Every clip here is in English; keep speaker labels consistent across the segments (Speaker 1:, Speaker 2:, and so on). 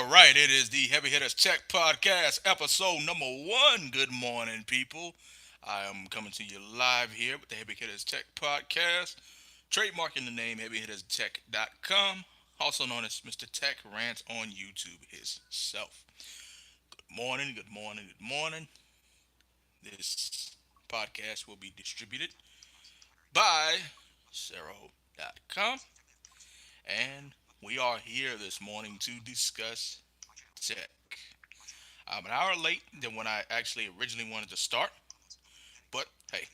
Speaker 1: All right, it is the Heavy Hitters Tech Podcast, episode number one. Good morning, people. I am coming to you live here with the Heavy Hitters Tech Podcast, trademarking the name HeavyHittersTech.com, also known as Mr. Tech Rants on YouTube himself. Good morning, good morning, good morning. This podcast will be distributed by Zero.com, and we are here this morning to discuss tech. I'm an hour late than when I actually originally wanted to start, but hey,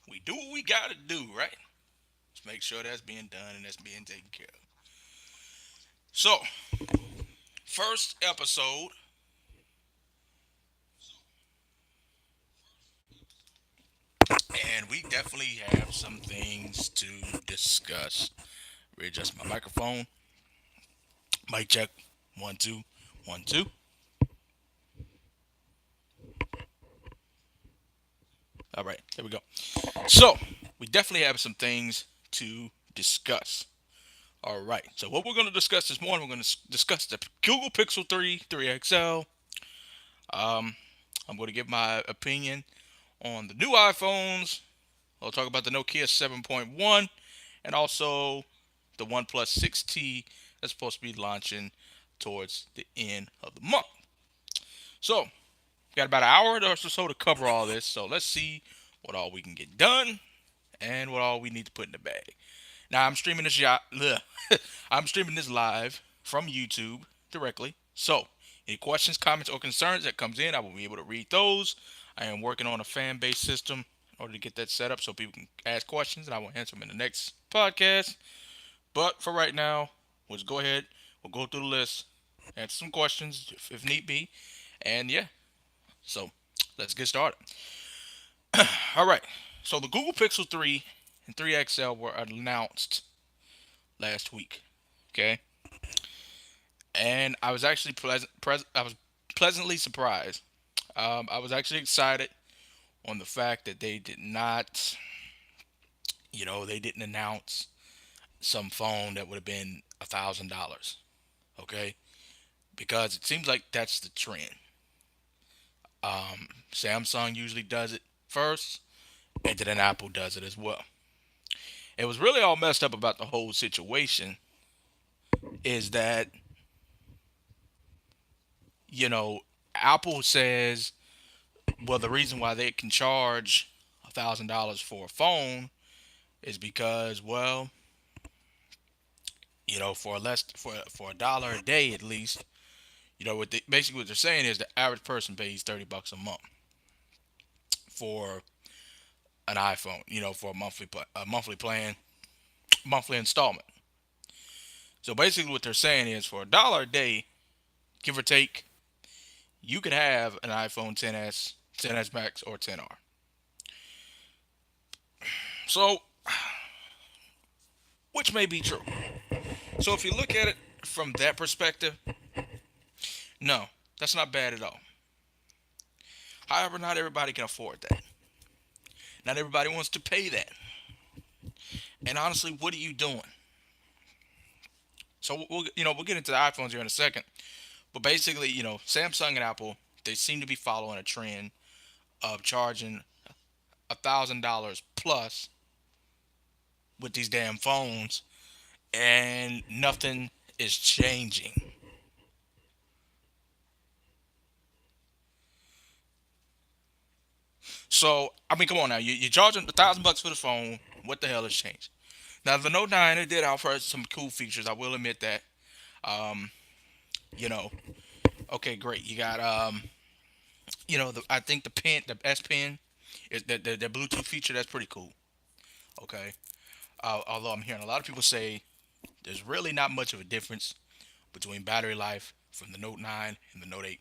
Speaker 1: we do what we gotta do, right? Let's make sure that's being done and that's being taken care of. So, first episode, and we definitely have some things to discuss. Readjust my microphone. Mic check. One, two, one, two. All right, there we go. So, we definitely have some things to discuss. All right. So what we're going to discuss this morning, we're going to discuss the Google Pixel 3, 3XL. Um, I'm going to give my opinion on the new iPhones. I'll talk about the Nokia 7.1 and also the OnePlus 6T that's supposed to be launching towards the end of the month. So, we got about an hour or so to cover all this. So let's see what all we can get done and what all we need to put in the bag. Now I'm streaming this live from YouTube directly. So any questions, comments, or concerns that comes in, I will be able to read those. I am working on a fan base system in order to get that set up so people can ask questions, and I will answer them in the next podcast. But for right now, let's go ahead. We'll go through the list, answer some questions if need be, and yeah. So let's get started. All right. So the Google Pixel 3 and 3XL were announced last week. Okay, and I was actually I was pleasantly surprised. I was actually excited on the fact that they did not, they didn't announce some phone that would have been $1,000. Okay, because it seems like that's the trend. Samsung usually does it first, and then Apple does it as well. It was really all messed up about the whole situation is that you know Apple says, well, the reason why they can charge $1,000 for a phone is because, well, for less for a dollar a day at least, basically what they're saying is the average person pays $30 a month for an iPhone, for a monthly plan, monthly installment. So basically what they're saying is for a dollar a day, give or take, you could have an iPhone 10s, 10s Max, or 10R. So, which may be true. So if you look at it from that perspective, no, that's not bad at all. However, not everybody can afford that. Not everybody wants to pay that. And honestly, what are you doing? So we'll get into the iPhones here in a second. But basically, Samsung and Apple, they seem to be following a trend of charging $1,000 plus with these damn phones, and nothing is changing. So I mean, come on now, you're charging $1,000 for the phone. What the hell has changed? Now the Note 9, it did offer some cool features. I will admit that. Um, you know, okay, great. You got I think the S Pen, is the Bluetooth feature. That's pretty cool. Okay. Although I'm hearing a lot of people say there's really not much of a difference between battery life from the Note 9 and the Note 8.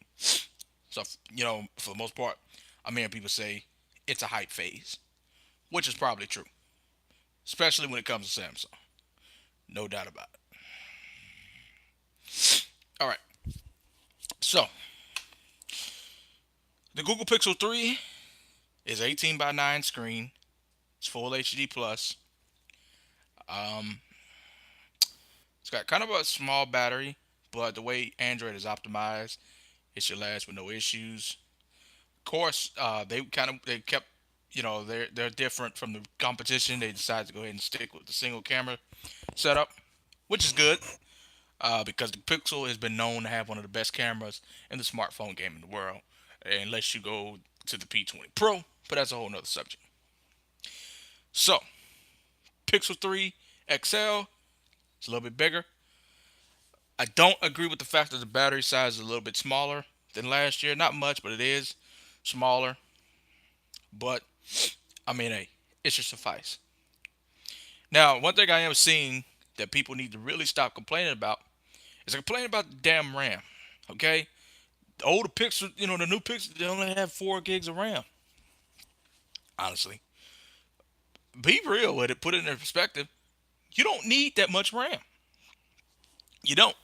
Speaker 1: So for the most part, I'm hearing people say it's a hype phase, which is probably true, especially when it comes to Samsung. No doubt about it. All right. So the Google Pixel 3 is 18 by 9 screen. It's full HD plus. Um, it's got kind of a small battery, but the way Android is optimized, it should last with no issues. Of course, they kept, they're different from the competition. They decided to go ahead and stick with the single camera setup, which is good, because the Pixel has been known to have one of the best cameras in the smartphone game in the world, unless you go to the P20 Pro, but that's a whole nother subject. So, Pixel 3 XL is a little bit bigger. I don't agree with the fact that the battery size is a little bit smaller than last year. Not much, but it is smaller. But I mean, hey, it should suffice. Now, one thing I am seeing that people need to really stop complaining about is complaining about the damn RAM. Okay, the older Pixel, the new Pixel, they only have 4 gigs of RAM. Honestly, be real with it. Put it in perspective. You don't need that much RAM. You don't.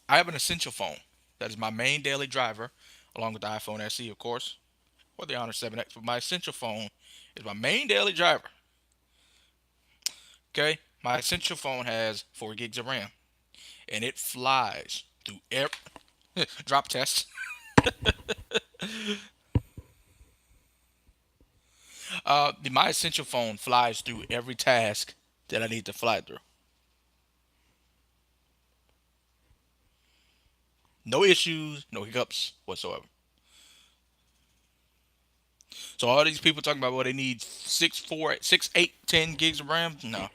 Speaker 1: I have an essential phone that is my main daily driver, along with the iPhone SE, of course, or the Honor 7X. But my essential phone is my main daily driver. Okay, my essential phone has 4 gigs of RAM, and it flies through every drop test. My essential phone flies through every task that I need to fly through. No issues, no hiccups whatsoever. So all these people talking about what they need 6, 4, 6, 8, 10 gigs of RAM. No,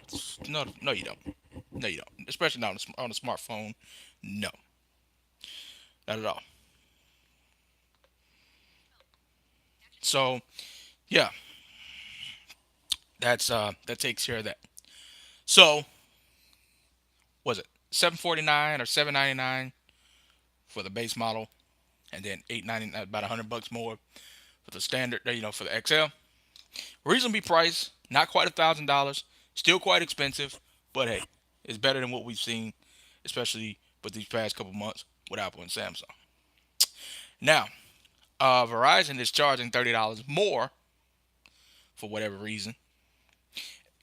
Speaker 1: no, no, you don't. No, you don't. Especially not on a smartphone. No, not at all. So yeah, that takes care of that. So was it 749 or 799 for the base model, and then 890, about $100 more for the standard. For the XL. Reasonably priced, not quite $1,000, still quite expensive, but hey, it's better than what we've seen, especially with these past couple months with Apple and Samsung. Now, Verizon is charging $30 more for whatever reason,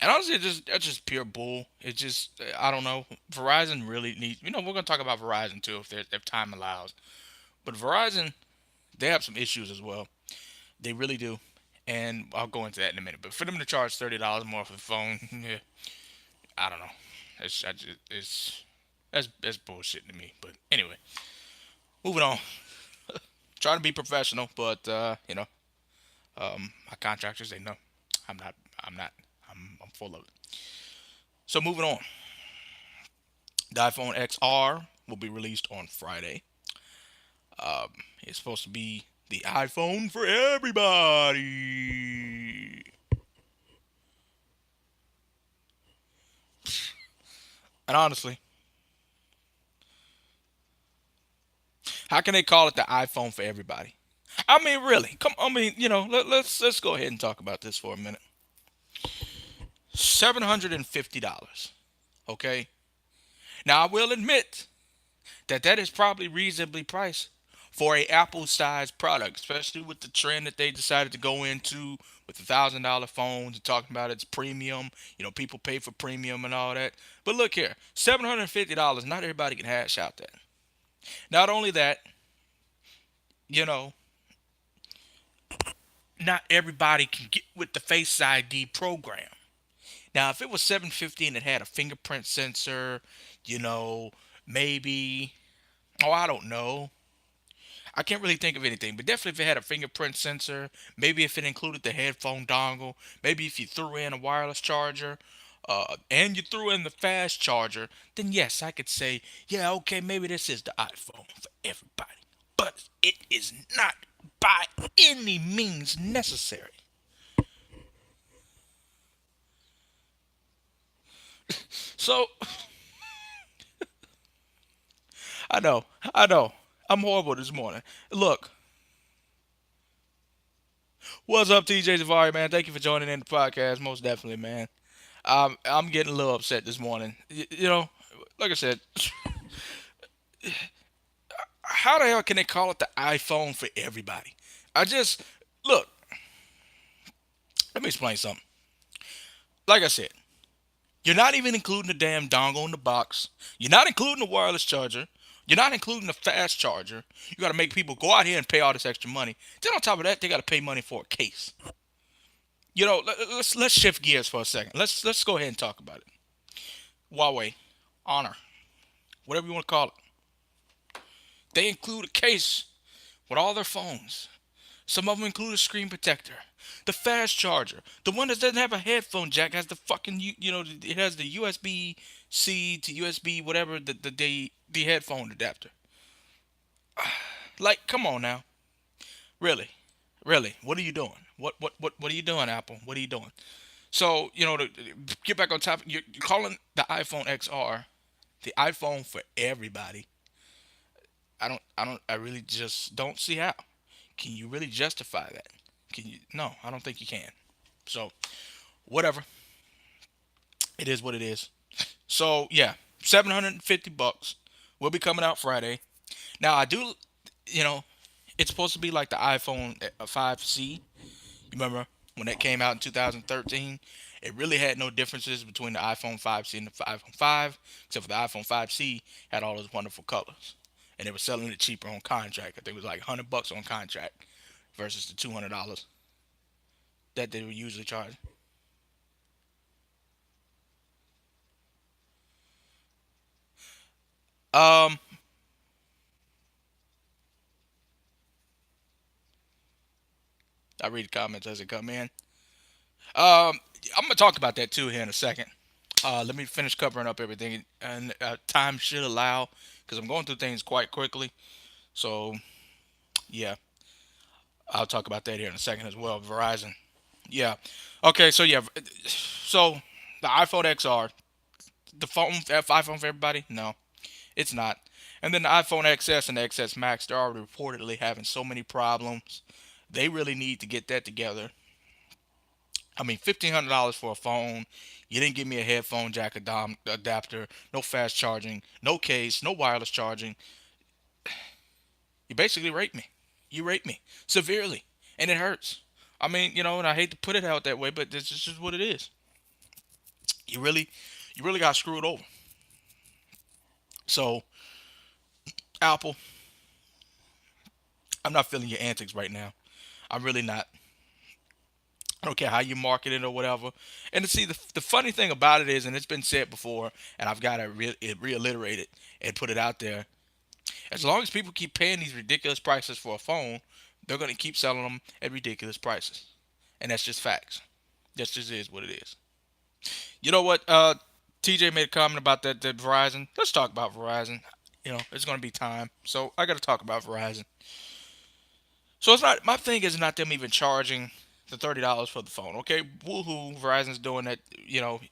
Speaker 1: and honestly, that's just pure bull. It just, I don't know. Verizon really needs. We're gonna talk about Verizon too if time allows. But Verizon, they have some issues as well. They really do, and I'll go into that in a minute. But for them to charge $30 more for the phone, yeah, I don't know. That's bullshit to me. But anyway, moving on. Trying to be professional, but my contractors, they know I'm not. I'm not. I'm full of it. So moving on. The iPhone XR will be released on Friday. It's supposed to be the iPhone for everybody. And honestly, how can they call it the iPhone for everybody? I mean, really, come. I mean, let's go ahead and talk about this for a minute. $750. Okay. Now I will admit that is probably reasonably priced for a Apple-sized product, especially with the trend that they decided to go into with the $1,000 phones and talking about it's premium. People pay for premium and all that. But look here, $750. Not everybody can hash out that. Not only that, you know, not everybody can get with the Face ID program. Now, if it was 750 and it had a fingerprint sensor, you know, maybe, oh, I don't know. I can't really think of anything, but definitely if it had a fingerprint sensor, maybe if it included the headphone dongle, maybe if you threw in a wireless charger, and you threw in the fast charger, then yes, I could say, yeah, okay, maybe this is the iPhone for everybody. But it is not by any means necessary. So, I know, I know. I'm horrible this morning. Look, what's up, TJ Zavari, man? Thank you for joining in the podcast. Most definitely, man. I'm getting a little upset this morning. Like I said, how the hell can they call it the iPhone for everybody? I just look. Let me explain something. Like I said, you're not even including the damn dongle in the box. You're not including the wireless charger. You're not including the fast charger. You got to make people go out here and pay all this extra money. Then on top of that, they got to pay money for a case. Let's shift gears for a second. Let's go ahead and talk about it. Huawei, Honor, whatever you want to call it, they include a case with all their phones. Some of them include a screen protector, the fast charger, the one that doesn't have a headphone jack has the fucking it has the USB C to USB whatever the headphone adapter. Like, come on now, really, really, what are you doing? What are you doing, Apple? What are you doing? So to get back on top, you're calling the iPhone XR the iPhone for everybody. I really just don't see how. Can you really justify that? Can you? No, I don't think you can. So whatever, it is what it is. So yeah, $750 will be coming out Friday. Now I do, you know, it's supposed to be like the iPhone 5C. You remember when that came out in 2013? It really had no differences between the iPhone 5C and the iPhone 5, except for the iPhone 5C had all those wonderful colors, and they were selling it cheaper on contract. I think it was like $100 on contract versus the $200 that they were usually charging. Um, I read the comments as they come in. I'm gonna talk about that too here in a second. Let me finish covering up everything, and time should allow because I'm going through things quite quickly. So yeah, I'll talk about that here in a second as well. Verizon. Yeah. Okay. So yeah. So the iPhone XR, the iPhone for everybody? No, it's not. And then the iPhone XS and the XS Max, they're already reportedly having so many problems. They really need to get that together. I mean, $1,500 for a phone. You didn't give me a headphone jack adapter, no fast charging, no case, no wireless charging. You basically raped me. You raped me severely, and it hurts. I mean, and I hate to put it out that way, but this is just what it is. You really, you really got screwed over. So, Apple, I'm not feeling your antics right now. I'm really not. I don't care how you market it or whatever. And to see the funny thing about it is, and it's been said before, and I've got to reiterate it and put it out there. As long as people keep paying these ridiculous prices for a phone, they're going to keep selling them at ridiculous prices, and that's just facts. That just is what it is. You know what? TJ made a comment about that Verizon. Let's talk about Verizon. It's going to be time, so I got to talk about Verizon. So it's not my thing is not them even charging the $30 for the phone. Okay, woohoo, Verizon's doing that.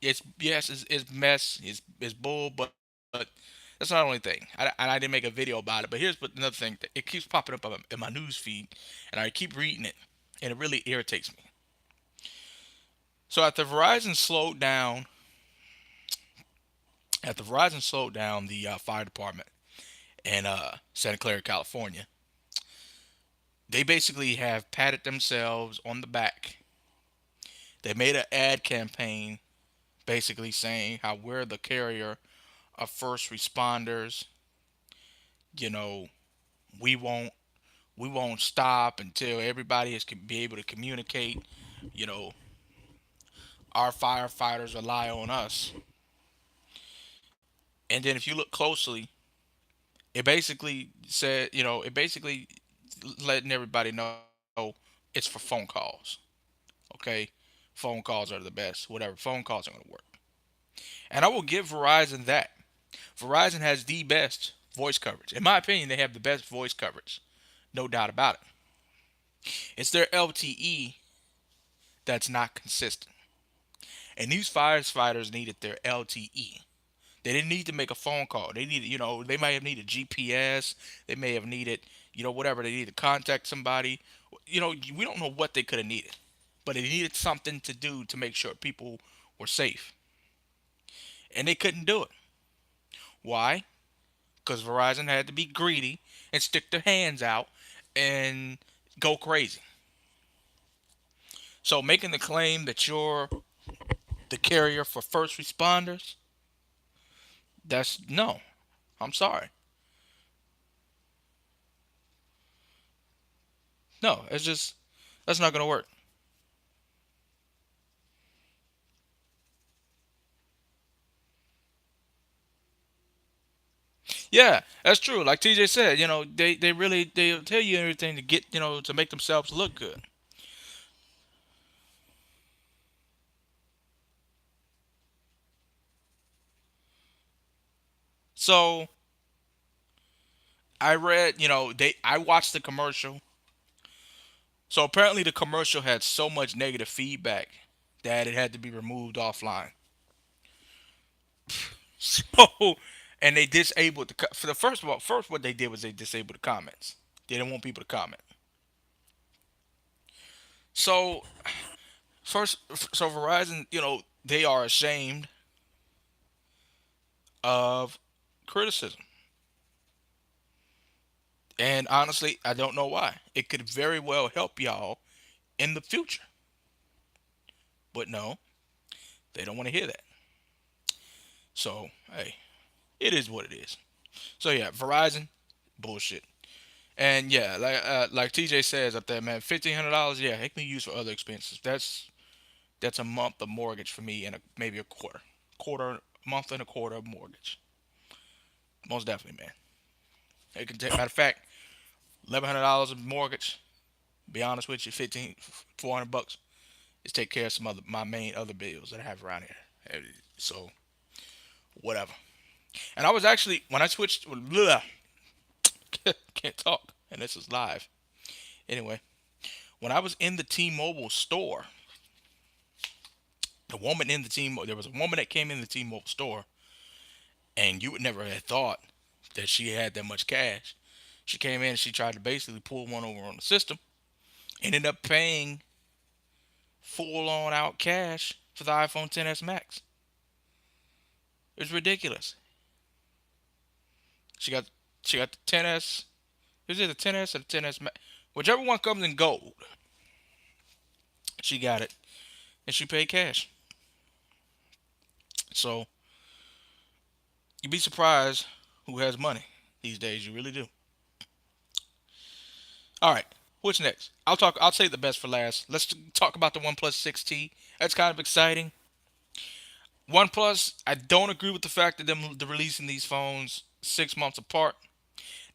Speaker 1: It's yes, it's mess, it's bull, but that's not the only thing. And I didn't make a video about it, but here's another thing. It keeps popping up in my news feed, and I keep reading it, and it really irritates me. So after Verizon slowed down the fire department in Santa Clara, California, they basically have patted themselves on the back. They made an ad campaign basically saying how we're the carrier of first responders. You know, we won't we won't stop until everybody is can be able to communicate. You know, our firefighters rely on us. And then if you look closely, it basically letting everybody know it's for phone calls. Okay, phone calls are the best. Whatever, phone calls are going to work. And I will give Verizon that. Verizon has the best voice coverage. In my opinion, they have the best voice coverage. No doubt about it. It's their LTE that's not consistent. And these firefighters needed their LTE. They didn't need to make a phone call. They needed, they might have needed GPS. They may have needed, whatever. They needed to contact somebody. We don't know what they could have needed. But they needed something to do to make sure people were safe. And they couldn't do it. Why? Because Verizon had to be greedy and stick their hands out and go crazy. So making the claim that you're the carrier for first responders, that's no. I'm sorry. No, it's just that's not gonna work. Yeah, that's true. Like TJ said, they really they'll tell you everything to get to make themselves look good. So I read, I watched the commercial. So apparently the commercial had so much negative feedback that it had to be removed offline. So, and they disabled for the first of all, first what they did was they disabled the comments. They didn't want people to comment. So first, so Verizon, they are ashamed of criticism, and honestly, I don't know why. It could very well help y'all in the future, but no, they don't want to hear that. So hey, it is what it is. So yeah, Verizon, bullshit. And yeah, like TJ says up there, man, $1,500, yeah, it can be used for other expenses. That's a month of mortgage for me and maybe a quarter month and a quarter of mortgage. Most definitely, man. It can take. Matter of fact, $1,100 of mortgage. Be honest with you, 400 bucks is take care of some other my main other bills that I have around here. So whatever. And I was actually when I switched, blah, can't talk, and this is live. Anyway, when I was in the T-Mobile store, there was a woman that came in the T-Mobile store, and you would never have thought that she had that much cash. She came in and she tried to basically pull one over on the system. Ended up paying full on out cash for the iPhone 10s Max. It was ridiculous. She got she got the 10s. Is it the 10s or the 10s Max? Whichever one comes in gold, she got it, and she paid cash. So you'd be surprised who has money these days. You really do. All right, what's next? I'll save the best for last. Let's talk about the OnePlus 6T. That's kind of exciting. OnePlus, I don't agree with the fact that they're releasing these phones 6 months apart.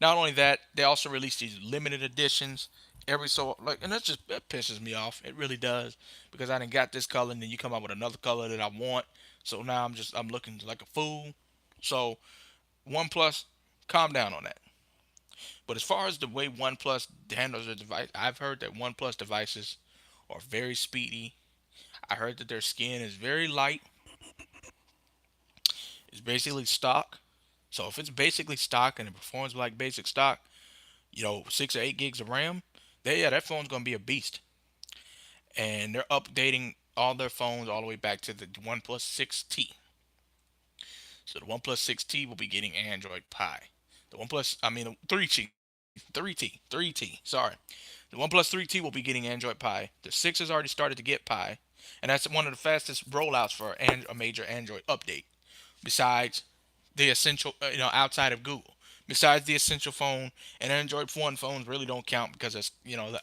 Speaker 1: Not only that, they also release these limited editions every so like, and that pisses me off. It really does because I didn't got this color, and then you come out with another color that I want. So now I'm looking like a fool. So OnePlus, calm down on that. But as far as the way OnePlus handles their device, I've heard that OnePlus devices are very speedy. I heard that their skin is very light. It's basically stock. So if it's basically stock and it performs like basic stock, 6 or 8 gigs of RAM, that phone's gonna be a beast. And they're updating all their phones all the way back to the OnePlus 6T. So the OnePlus 6T will be getting Android Pie. The OnePlus, I mean, the 3T. Sorry, the OnePlus 3T will be getting Android Pie. The 6 has already started to get Pie, and that's one of the fastest rollouts for a major Android update. Besides the essential, outside of Google. Besides the essential phone, and Android One phones really don't count because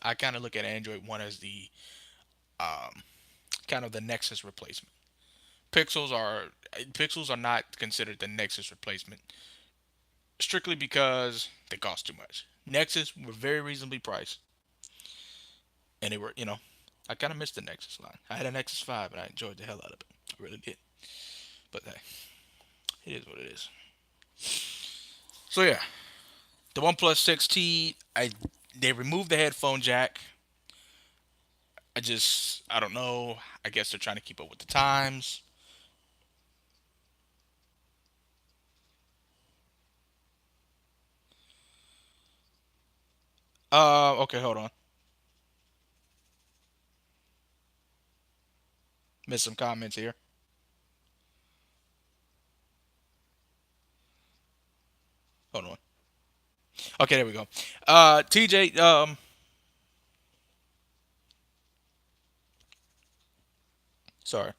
Speaker 1: I kind of look at Android One as the um, kind of the Nexus replacement. Pixels are Pixels are not considered the Nexus replacement strictly because they cost too much. Nexus were very reasonably priced, and they were I kind of missed the Nexus line. I had a Nexus 5 and I enjoyed the hell out of it. I really did. But hey, it is what it is. So yeah, the OnePlus 6T, they removed the headphone jack. I don't know. I guess they're trying to keep up with the times. Okay, hold on. Missed some comments here. Hold on. Okay, there we go. TJ, sorry,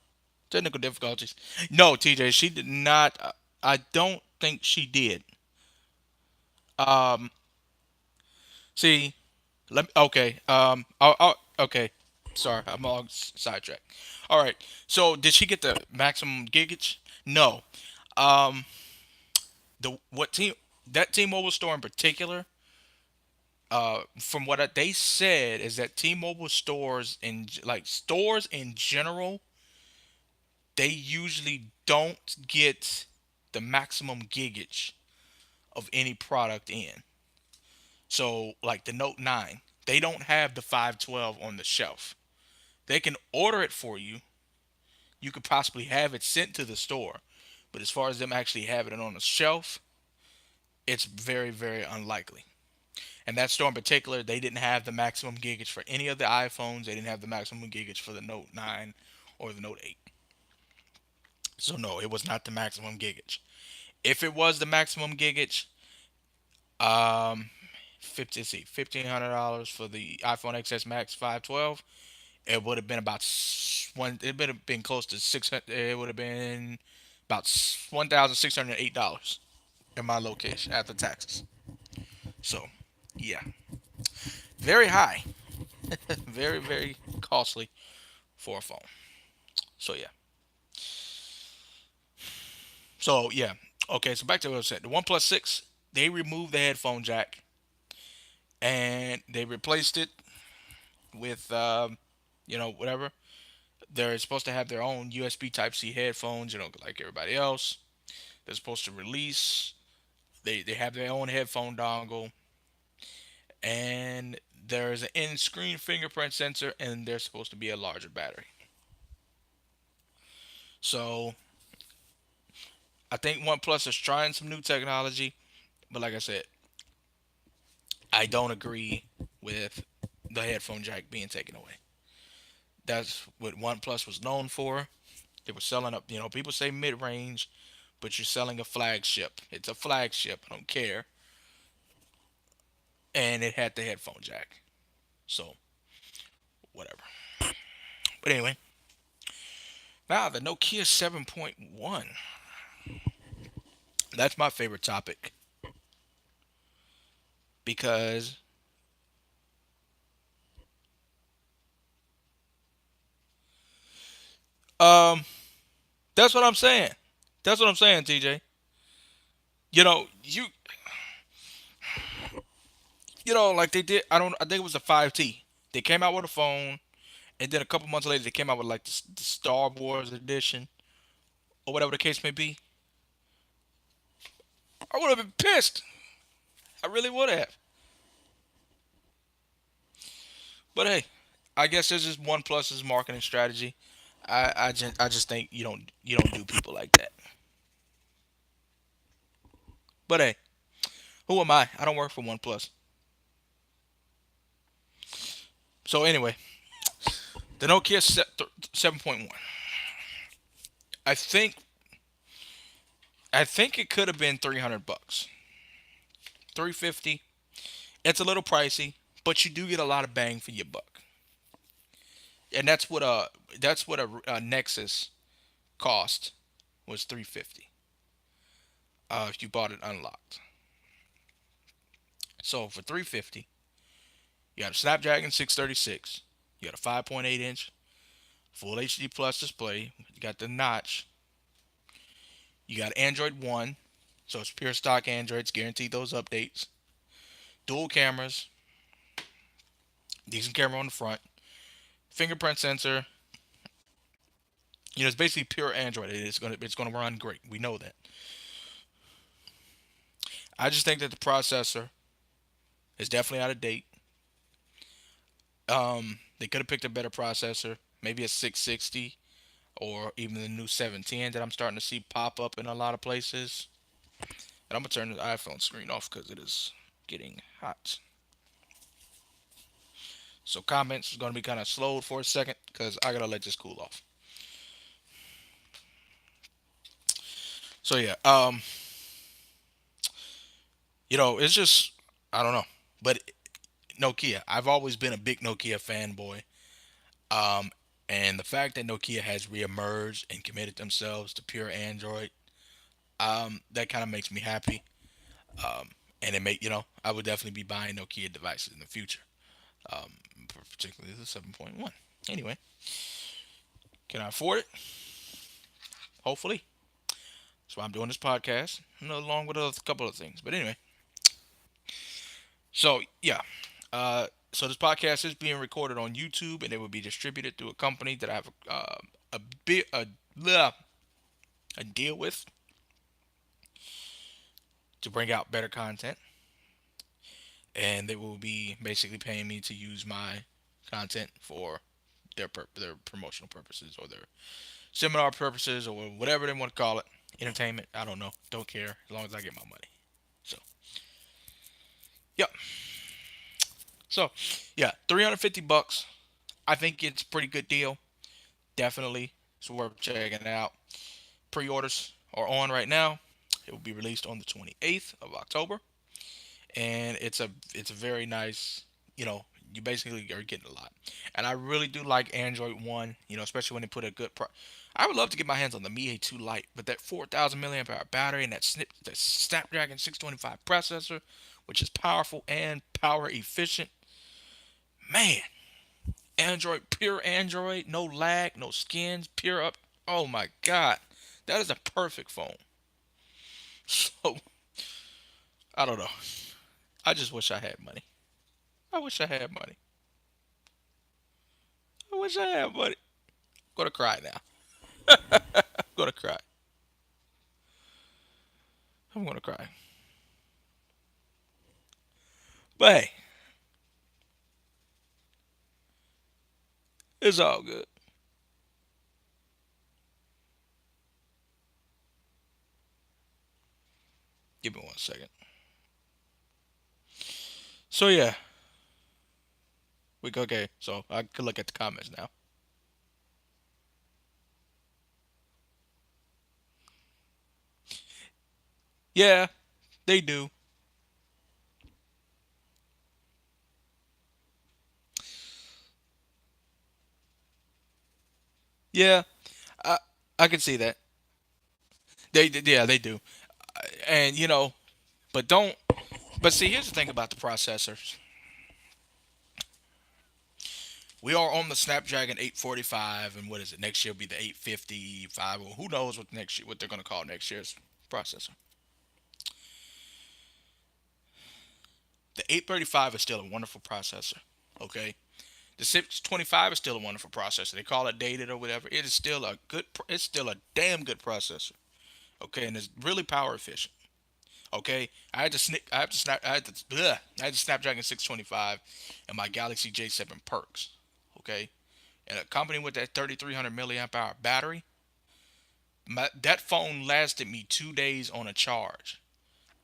Speaker 1: technical difficulties. No, TJ, she did not. I don't think she did. Um, see. Okay. Okay. Sorry, I'm all sidetracked. All right. So did she get the maximum gigage? No. Um, the what team that T-Mobile store in particular, from what they said is that T-Mobile stores in like stores in general, they usually don't get the maximum gigage of any product in. So like the Note 9, they don't have the 512 on the shelf. They can order it for you. You could possibly have it sent to the store, but as far as them actually having it on the shelf, it's very, very unlikely. And that store in particular, they didn't have the maximum gigage for any of the iPhones. They didn't have the maximum gigage for the Note 9 or the Note 8. So no, it was not the maximum gigage. If it was the maximum gigage, um, 50, let's see, $1,500 for the iPhone XS Max 512, it would have been about one. It would have been close to 600. It would have been about $1,608 in my location after taxes. So, yeah, very high, very very costly for a phone. So yeah, so yeah. Okay, so back to what I said. The OnePlus 6, they removed the headphone jack and they replaced it with whatever. They're supposed to have their own USB Type C headphones, like everybody else. They're supposed to release. They have their own headphone dongle, and there's an in-screen fingerprint sensor, and there's supposed to be a larger battery. So I think OnePlus is trying some new technology, but like I said, I don't agree with the headphone jack being taken away. That's what OnePlus was known for. They were selling up, people say mid-range, but you're selling a flagship. It's a flagship. I don't care. And it had the headphone jack. So whatever. But anyway, now the Nokia 7.1. That's my favorite topic because um that's what I'm saying. That's what I'm saying, TJ. You know, like they did. I think it was the 5T. They came out with a phone, and then a couple months later, they came out with like the Star Wars edition or whatever the case may be. I would have been pissed. I really would have. But hey, I guess this is OnePlus's marketing strategy. I just think you don't do people like that. But hey, who am I? I don't work for OnePlus. So anyway, the Nokia 7.1. I think I think it could have been 300 bucks. 350. It's a little pricey, but you do get a lot of bang for your buck. And that's what a Nexus cost was 350. If you bought it unlocked. So for 350, you got a Snapdragon 636. You got a 5.8-inch Full HD Plus display. You got the notch. You got Android One, so it's pure stock Android. It's guaranteed those updates. Dual cameras, decent camera on the front, fingerprint sensor. It's basically pure Android. It's gonna run great. We know that. I just think that the processor is definitely out of date. They could have picked a better processor, maybe a 660 or even the new 710 that I'm starting to see pop up in a lot of places. And I'm gonna turn the iPhone screen off because it is getting hot. So comments is gonna be kind of slowed for a second because I gotta let this cool off. So yeah, it's just I don't know, but Nokia. I've always been a big Nokia fanboy. Um, and the fact that Nokia has reemerged and committed themselves to pure Android, that kind of makes me happy. Um, and I would definitely be buying Nokia devices in the future. um, particularly the 7.1. Anyway, can I afford it? Hopefully. That's why I'm doing this podcast, along with a couple of things. But anyway, so yeah, so this podcast is being recorded on YouTube, and it will be distributed through a company that I have a bit bleh, a deal with to bring out better content, and they will be basically paying me to use my content for their promotional purposes or their seminar purposes or whatever they want to call it. Entertainment, I don't know, don't care as long as I get my money. So, yep. So, yeah, $350. I think it's a pretty good deal. Definitely, it's worth checking out. Pre-orders are on right now. It will be released on the 28th of October, and it's a very nice. You know, you basically are getting a lot, and I really do like Android One. Especially when they put a good. I would love to get my hands on the Mi A2 Lite, but that 4,000 milliamp hour battery and that Snapdragon 625 processor, which is powerful and power efficient. Man, pure Android, no lag, no skins, pure up. Oh my God, that is a perfect phone. So I don't know. I just wish I had money. I wish I had money. I wish I had money. I'm gonna cry now. I'm gonna cry. I'm gonna cry. But hey, it's all good. Give me 1 second. So yeah, okay. So I can look at the comments now. Yeah, they do. Yeah, I I can see that. Yeah, they do. And but don't. But see, here's the thing about the processors. We are on the Snapdragon 845, and what is it? Next year will be the 855. Or who knows what they're gonna call next year's processor. The 835 is still a wonderful processor. Okay, the 625 is still a wonderful processor. They call it dated or whatever. It is still a good. It's still a damn good processor. Okay, and it's really power efficient. Okay, I had the Snapdragon 625 and my Galaxy J7 Perks. Okay, and accompanied with that 3,300 milliamp hour battery, that phone lasted me 2 days on a charge.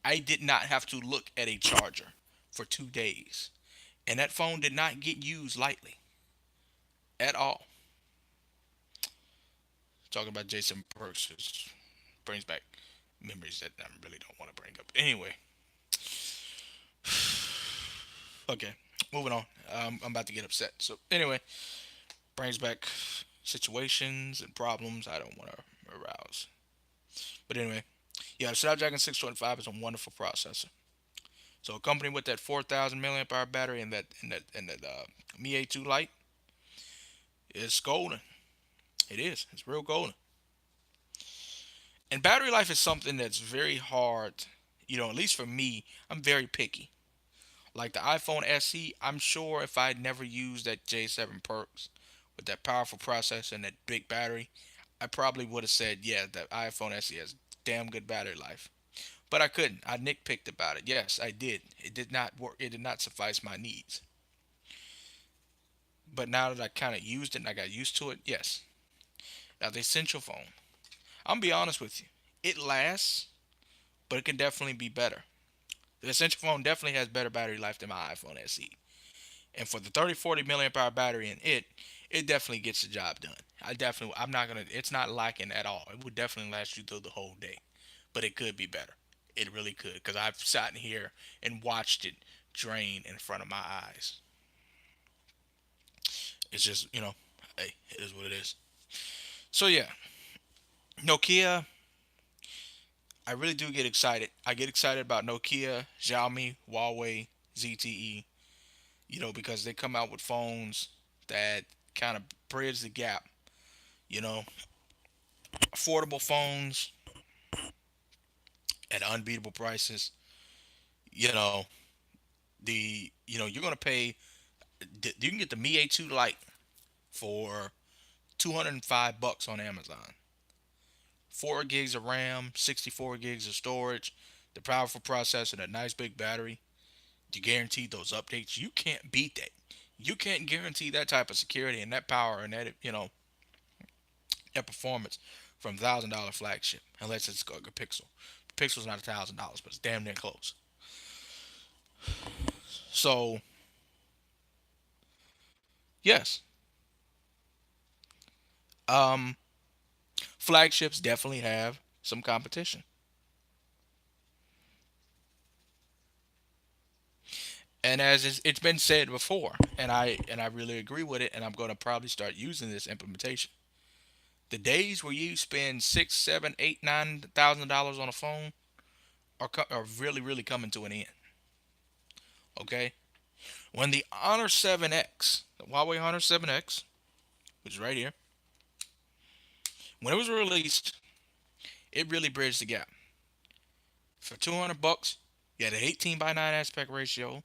Speaker 1: I did not have to look at a charger for 2 days, and that phone did not get used lightly at all. Talking about J7 Perks just brings back memories that I really don't want to bring up. Anyway, okay, moving on. I'm about to get upset. So anyway, brings back situations and problems I don't want to arouse. But anyway, yeah, Snapdragon 625 is a wonderful processor. So accompanied with that 4,000 milliamp hour battery and that Mi A2 Lite, it's golden. It is. It's real golden. And battery life is something that's very hard. At least for me, I'm very picky. Like the iPhone SE, I'm sure if I'd never used that J7 Perks with that powerful processor and that big battery, I probably would have said, yeah, that iPhone SE has damn good battery life. But I couldn't. I nitpicked about it. Yes, I did. It did not work. It did not suffice my needs. But now that I kind of used it and I got used to it, yes. Now the Essential phone. I'm gonna be honest with you. It lasts, but it can definitely be better. The Essential phone definitely has better battery life than my iPhone SE. And for the 30 40 milliamp hour battery in it definitely gets the job done. I'm not gonna, it's not lacking at all. It would definitely last you through the whole day. But it could be better. It really could. Because I've sat in here and watched it drain in front of my eyes. It's just, hey, it is what it is. So yeah, Nokia, I really do get excited. I get excited about Nokia, Xiaomi, Huawei, ZTE. because they come out with phones that kind of bridge the gap. You know, affordable phones at unbeatable prices. You know, you're gonna pay. You can get the Mi A2 Lite for $205 on Amazon. 4 gigs of RAM, 64 gigs of storage, the powerful processor, that nice big battery. You guarantee those updates. You can't beat that. You can't guarantee that type of security and that power and that performance from $1,000 flagship unless it's a Pixel. Pixel's not $1,000, but it's damn near close. So yes, um, flagships definitely have some competition. And as it's been said before, and I really agree with it, and I'm going to probably start using this implementation. The days where you spend six, seven, eight, $9,000 on a phone are really really coming to an end. Okay, when the Honor 7X, the Huawei Honor 7X, which is right here, when it was released, it really bridged the gap. For $200, you had an 18 by 9 aspect ratio,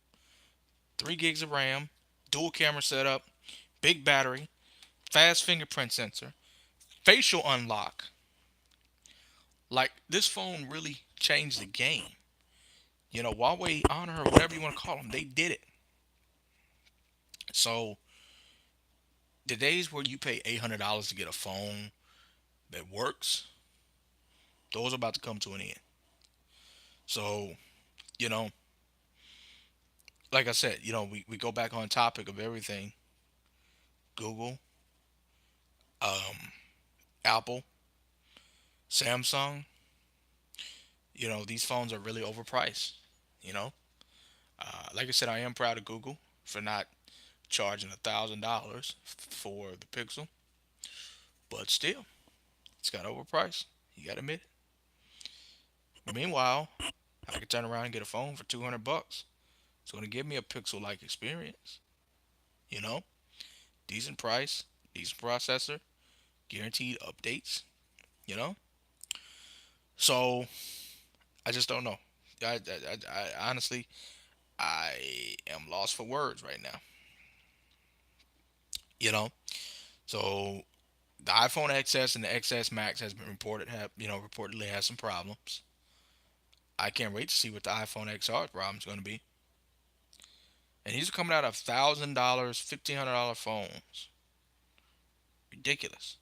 Speaker 1: 3 gigs of RAM, dual camera setup, big battery, fast fingerprint sensor, facial unlock. Like, this phone really changed the game. Huawei, Honor, or whatever you want to call them, they did it. So the days where you pay $800 to get a phone that works, those are about to come to an end. So, you know, like I said, we go back on topic of everything. Google, um, Apple, Samsung, these phones are really overpriced. You know, like I said, I am proud of Google for not charging $1,000 for the Pixel, but still, it's got overpriced. You gotta admit it. Meanwhile, I could turn around and get a phone for $200. It's gonna give me a Pixel-like experience. You know, decent price, decent processor, guaranteed updates. You know, so I just don't know. I honestly, I am lost for words right now. You know, so the iPhone XS and the XS Max has been reportedly has some problems. I can't wait to see what the iPhone XR problem is going to be. And these are coming out of $1,000, $1,500 phones. Ridiculous.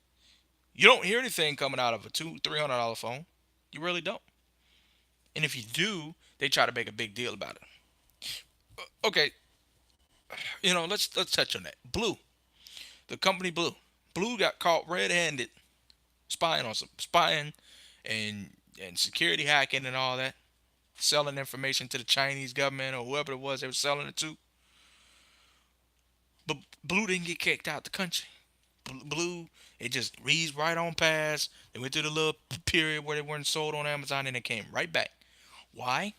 Speaker 1: You don't hear anything coming out of a $200, $300 phone. You really don't. And if you do, they try to make a big deal about it. Okay, let's touch on that. Blue, the company Blue. Blue got caught red-handed spying and security hacking and all that, selling information to the Chinese government or whoever it was they were selling it to. But Blue didn't get kicked out the country. Blue, it just reads right on past. They went through the little period where they weren't sold on Amazon and it came right back. Why?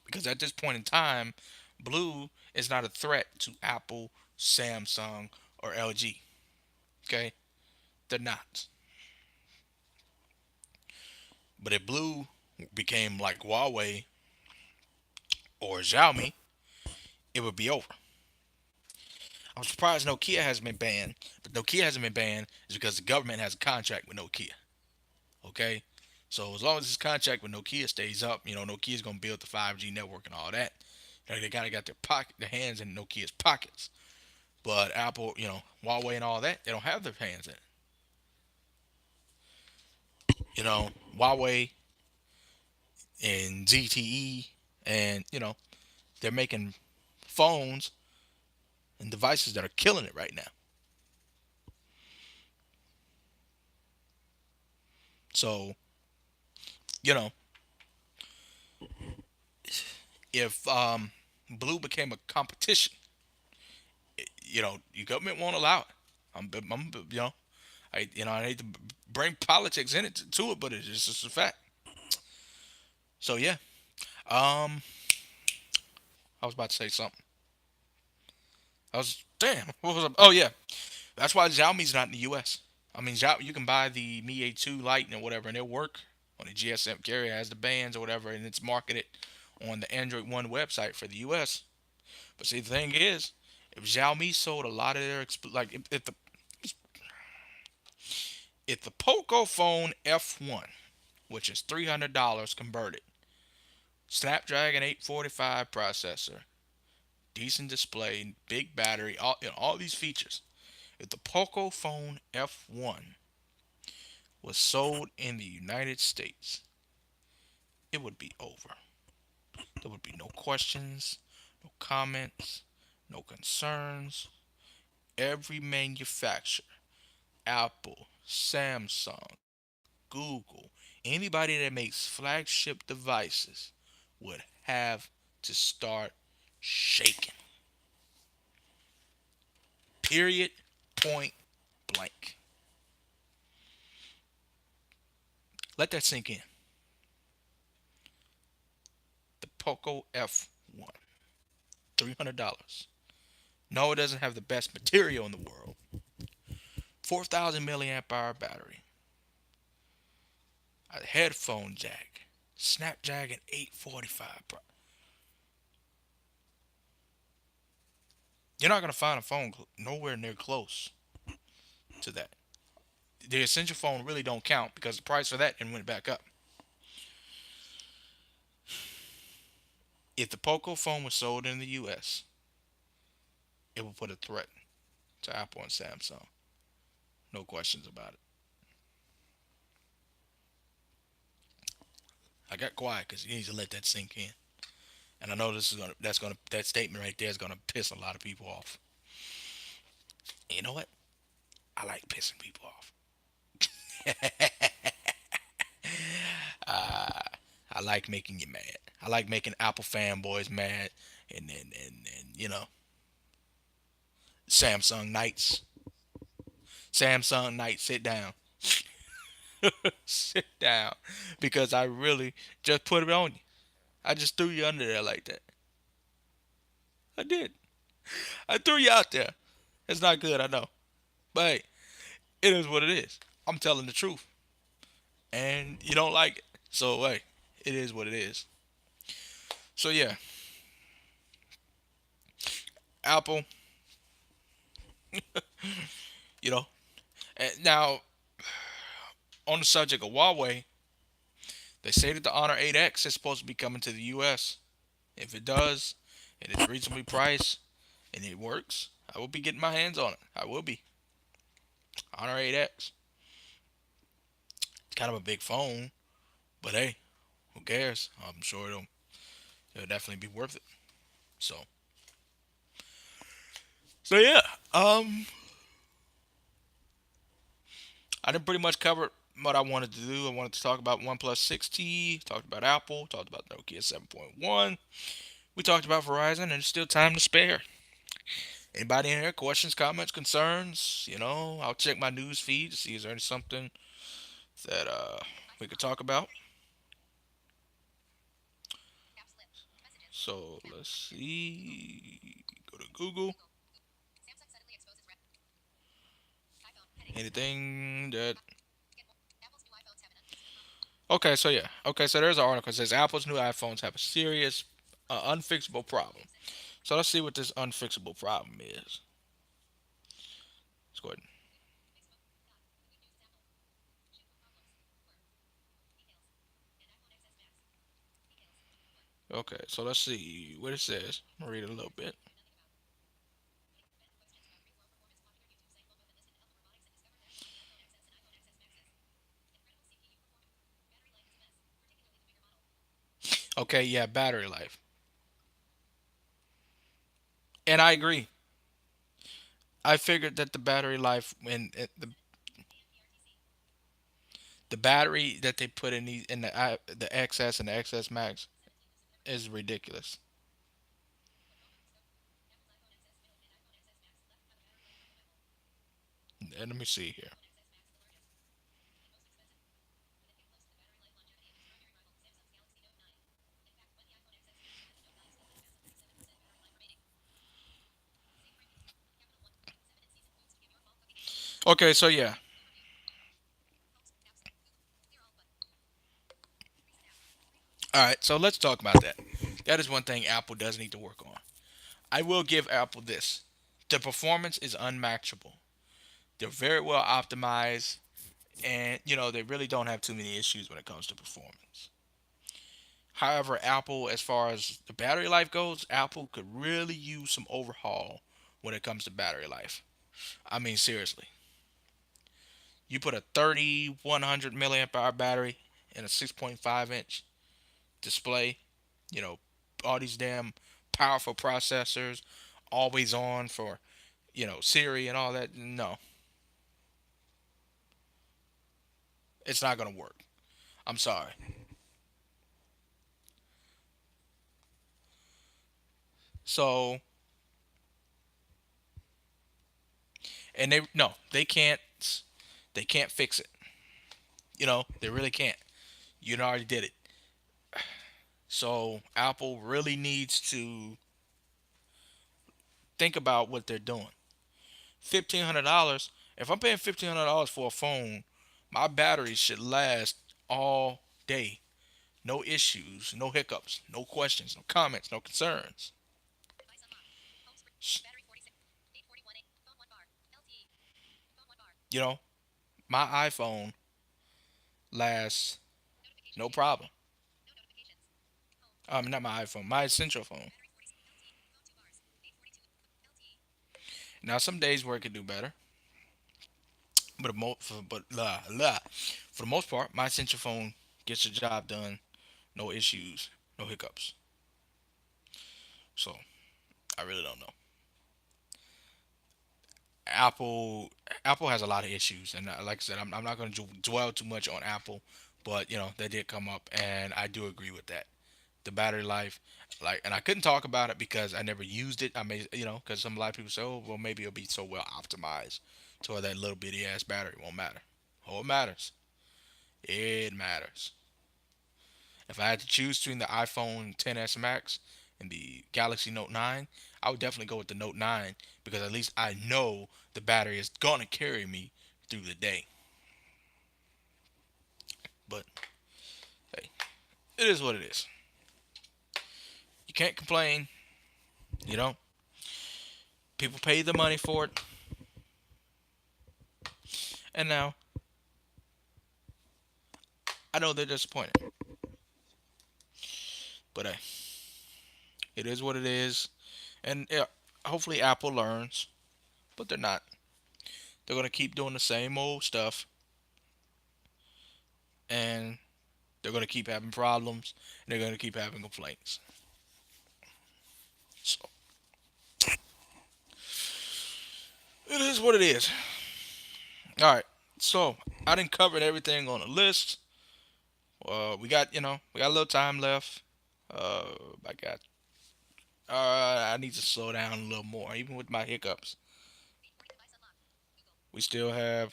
Speaker 1: Because at this point in time, Blue is not a threat to Apple, Samsung, or LG. Okay? They're not. But if Blue became like Huawei or Xiaomi, it would be over. I'm surprised Nokia hasn't been banned, but Nokia hasn't been banned is because the government has a contract with Nokia. Okay, so as long as this contract with Nokia stays up, Nokia's gonna build the 5G network and all that. They kind of got their hands in Nokia's pockets. But Apple, Huawei and all that, they don't have their hands in it. Huawei and ZTE, and they're making phones and devices that are killing it right now. So, you know, if Blue became a competition, your government won't allow it. I'm I hate to bring politics in it to it, but it's just a fact. So yeah, I was about to say something. I was damn. What was? Oh yeah, that's why Xiaomi's not in the U.S. I mean, you can buy the Mi A2 Lite and whatever, and it'll work on the GSM carrier, has the bands or whatever, and it's marketed on the Android One website for the U.S. But see, the thing is, if Xiaomi sold a lot of their like if the Poco phone F1, which is $300 converted, Snapdragon 845 processor, decent display, big battery, all these features. If the Poco phone F1 was sold in the United States, it would be over. There would be no questions, no comments, no concerns. Every manufacturer, Apple, Samsung, Google, anybody that makes flagship devices would have to start shaking. Period. Point blank. Let that sink in. The Poco F1, $300. No, it doesn't have the best material in the world. 4,000 milliamp hour battery, a headphone jack, Snapdragon 845. You're not gonna find a phone nowhere near close to that. The essential phone really don't count because the price for that and went back up. If the Poco phone was sold in the U.S., it would put a threat to Apple and Samsung. No questions about it. I got quiet because you need to let that sink in. And I know that statement right there is gonna piss a lot of people off. And you know what? I like pissing people off. uh, I like making you mad. I like making Apple fanboys mad, and Samsung Knights. Samsung Knights, sit down, sit down, because I really just put it on you. I just threw you under there like that. I did. I threw you out there. It's not good, I know, but hey, it is what it is. I'm telling the truth, and you don't like it, so hey, it is what it is. So yeah, Apple, you know. And now on the subject of Huawei, they say that the Honor 8X is supposed to be coming to the U.S. If it does, and it's reasonably priced, and it works, I will be getting my hands on it. I will be. Honor 8X. It's kind of a big phone, but hey, who cares? I'm sure it'll definitely be worth it. So so yeah. I did pretty much cover what I wanted to do. I wanted to talk about OnePlus 6T, talked about Apple, talked about Nokia 7.1. We talked about Verizon, and there's still time to spare. Anybody in here? Questions, comments, concerns? I'll check my news feed to see is there something that we could talk about. So let's see. Go to Google. Anything that. Okay, so yeah. Okay, so there's an article that says Apple's new iPhones have a serious, unfixable problem. So let's see what this unfixable problem is. Let's go ahead. Okay, so let's see what it says. I'm gonna read it a little bit. Okay, yeah, battery life, and I agree. I figured that the battery life when the battery that they put in the XS and the XS Max is ridiculous. And let me see here. Okay, so yeah. All right, so let's talk about that. That is one thing Apple does need to work on. I will give Apple this. The performance is unmatchable. They're very well optimized, and they really don't have too many issues when it comes to performance. However, Apple, as far as the battery life goes, Apple could really use some overhaul when it comes to battery life. I mean, seriously, you put a 3100 milliamp hour battery in a 6.5-inch display, you know, all these damn powerful processors, always on for, Siri and all that. No, it's not going to work. I'm sorry. So, and no, they can't fix it. They really can't. You already did it. So Apple really needs to think about what they're doing. $1,500. If I'm paying $1,500 for a phone, my battery should last all day. No issues, no hiccups, no questions, no comments, no concerns. You know, my iPhone lasts no problem. Not my iPhone, my Essential phone. Now, some days where it could do better, for the most part, my Essential phone gets the job done. No issues, no hiccups. So I really don't know. Apple Apple has a lot of issues, and like I said, I'm not going to dwell too much on Apple, but they did come up, and I do agree with that. The battery life, like, and I couldn't talk about it because I never used it. I may, because some a lot of people say, oh, well, maybe it'll be so well optimized to where that little bitty ass battery won't matter. Oh, it matters. It matters. If I had to choose between the iPhone 10s Max and the Galaxy Note 9, I would definitely go with the Note 9 because at least I know the battery is gonna carry me through the day. But hey, it is what it is. You can't complain. You know, people pay the money for it, and now I know they're disappointed. But hey, it is what it is, and yeah, hopefully Apple learns. But they're not. They're gonna keep doing the same old stuff, and they're gonna keep having problems, and they're gonna keep having complaints. So it is what it is. All right. So I didn't cover everything on the list. We got a little time left. Uh, I got. I need to slow down a little more, even with my hiccups. We still have.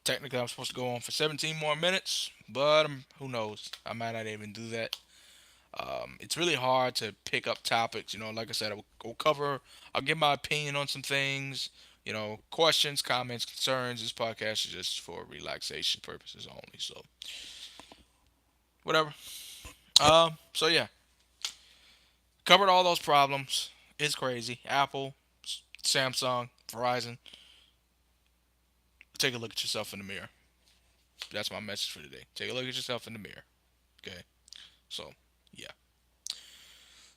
Speaker 1: Technically, I'm supposed to go on for 17 more minutes, but who knows? I might not even do that. It's really hard to pick up topics. Like I said, I'll cover. I'll give my opinion on some things. Questions, comments, concerns. This podcast is just for relaxation purposes only. So whatever. So yeah, covered all those problems. It's crazy. Apple, Samsung, Verizon. Take a look at yourself in the mirror. That's my message for today. Take a look at yourself in the mirror. Okay. So yeah.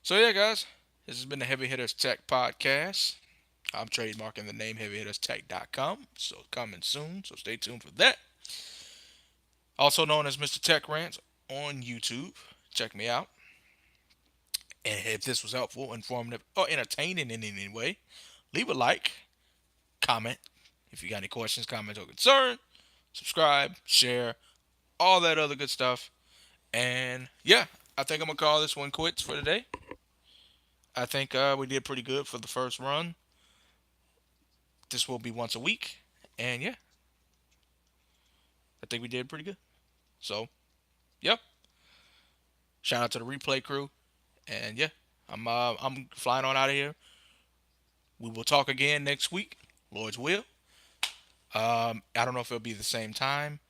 Speaker 1: So yeah, guys. This has been the Heavy Hitters Tech Podcast. I'm trademarking the name HeavyHittersTech.com. So coming soon. So stay tuned for that. Also known as Mr. Tech Rants on YouTube. Check me out. And if this was helpful, informative, or entertaining in any way, leave a like, comment. If you got any questions, comments, or concern, subscribe, share, all that other good stuff. And yeah, I think I'm gonna call this one quits for today. I think we did pretty good for the first run. This will be once a week, and yeah, I think we did pretty good. So, yep. Shout out to the replay crew, and yeah, I'm flying on out of here. We will talk again next week, Lord's will. I don't know if it'll be the same time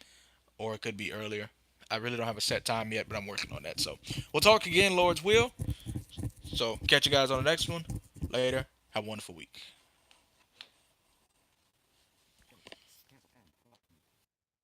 Speaker 1: or it could be earlier. I really don't have a set time yet, but I'm working on that. So we'll talk again, Lord's will. So catch you guys on the next one. Later. Have a wonderful week.